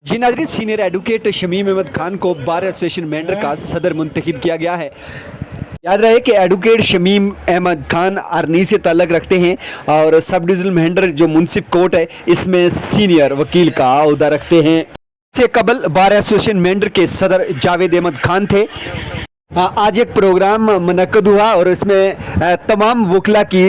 जी नाज़रीन, senior advocate Shamim Ahmad Khan को bar association Mendhar का सदर मुंतखब किया गया है। याद रहे कि एडवोकेट शमीम अहमद खान अरनी से ताल्लुक़ रखते हैं और सब डिवीज़नल मेंढर जो मुंसिफ कोर्ट है इसमें सीनियर वकील का अहदा रखते हैं। इससे कबल बार एसोसिएशन मेंढर के सदर जावेद अहमद खान थे। आज एक प्रोग्राम मुनक्कद हुआ और इसमें तमाम वकला की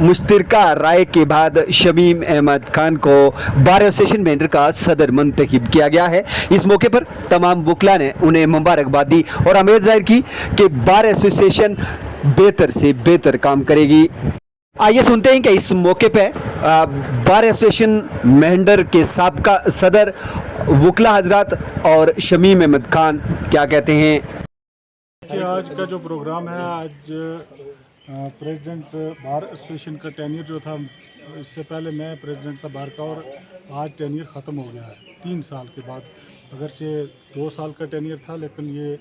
मुश्तरका राय के बाद शमीम अहमद खान को बार एसोसिएशन मेंढर का सदर मुंतखब किया गया है। इस मौके पर तमाम वकला ने उन्हें मुबारकबाद दी और उम्मीद जाहिर की कि बार एसोसिएशन बेहतर से बेहतर काम करेगी। आइए सुनते हैं कि इस मौके पे बार एसोसिएशन मेंढर के साबका सदर वकला हजरात और शमीम अहमद खान क्या कहते हैं। कि आज का जो प्रोग्राम है, आज प्रेसिडेंट बार एसोसिएशन का टेन्यूर जो था, इससे पहले मैं प्रेसिडेंट था बार का और आज टेन्यूर ख़त्म हो गया है 3 साल के बाद। अगरचे 2 साल का टेन्यूर था, लेकिन ये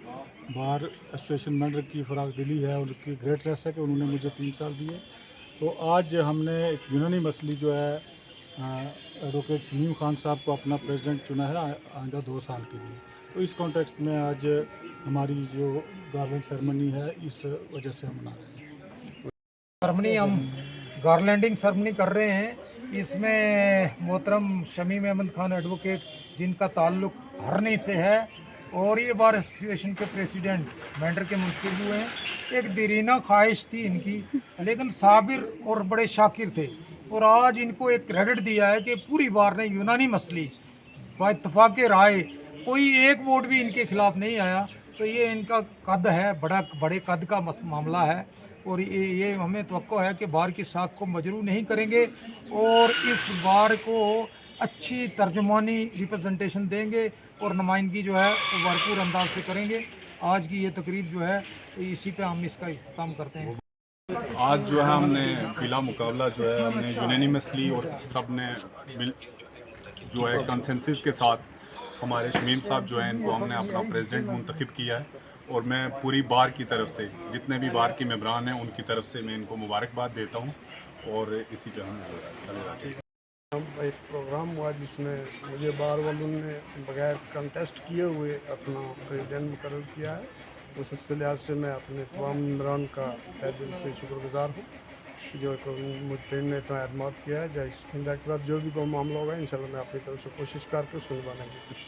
बार एसोसिएशन मेंढर की फ़राख दिली है, उनकी ग्रेटनेस है कि उन्होंने मुझे 3 साल दिए। तो आज हमने एक यूनानी मसली जो है एडवोकेट शमीम खान साहब को अपना प्रेसिडेंट चुना है आइंदा 2 साल के लिए। तो इस कॉन्टेक्स्ट में आज हमारी जो गार्लैंड सेरेमनी है, इस वजह से हम मना रहे हैं। सेरेमनी हम गार्लैंडिंग सेरेमनी कर रहे हैं। इसमें मोहतरम शमीम अहमद खान एडवोकेट, जिनका ताल्लुक हरनी से है और ये बार एसोसिएशन के प्रेसिडेंट मेंढर के मुंतखब हुए हैं। एक दीरीना ख्वाहिश थी इनकी, लेकिन साबिर और बड़े शाकिर थे और आज इनको एक क्रेडिट दिया है कि पूरी बार ने यूनानी मसली बाइत्तफाक राय कोई एक वोट भी इनके खिलाफ नहीं आया। तो ये इनका कद है, बड़े कद का मामला है और ये हमें तवक्को है कि बार की साख को मजरू नहीं करेंगे और इस बार को अच्छी तर्जुमानी रिप्रेजेंटेशन देंगे और नुमाइंदगी जो है वो भरपूर अंदाज से करेंगे। आज की ये तकरीब जो है इसी पे हम इसका इख्तिताम करते हैं। आज जो है हमने बिला मुकाबला जो है हमने यूनानिमसली और सब ने जो है कंसेंसस के साथ हमारे शमीम साहब जो हैं इनको हमने अपना प्रेसिडेंट मुंतखब किया है और मैं पूरी बार की तरफ से जितने भी बार के मेंबरान हैं उनकी तरफ से मैं इनको मुबारकबाद देता हूं और इसी पे हम एक प्रोग्राम हुआ जिसमें मुझे बार वालों ने बगैर कंटेस्ट किए हुए अपना प्रेसिडेंट मुकर्रर किया है। उस लिहाज से मैं अपने तमाम मेंबरान का तहे दिल से शुक्रगुजार हूँ जो मुझ पर ने इतना एतमाद किया है। जैसे के बाद जो भी कोई मामला होगा इंशाल्लाह मैं अपनी तरफ से कोशिश करके उसको निभाने की कोशिश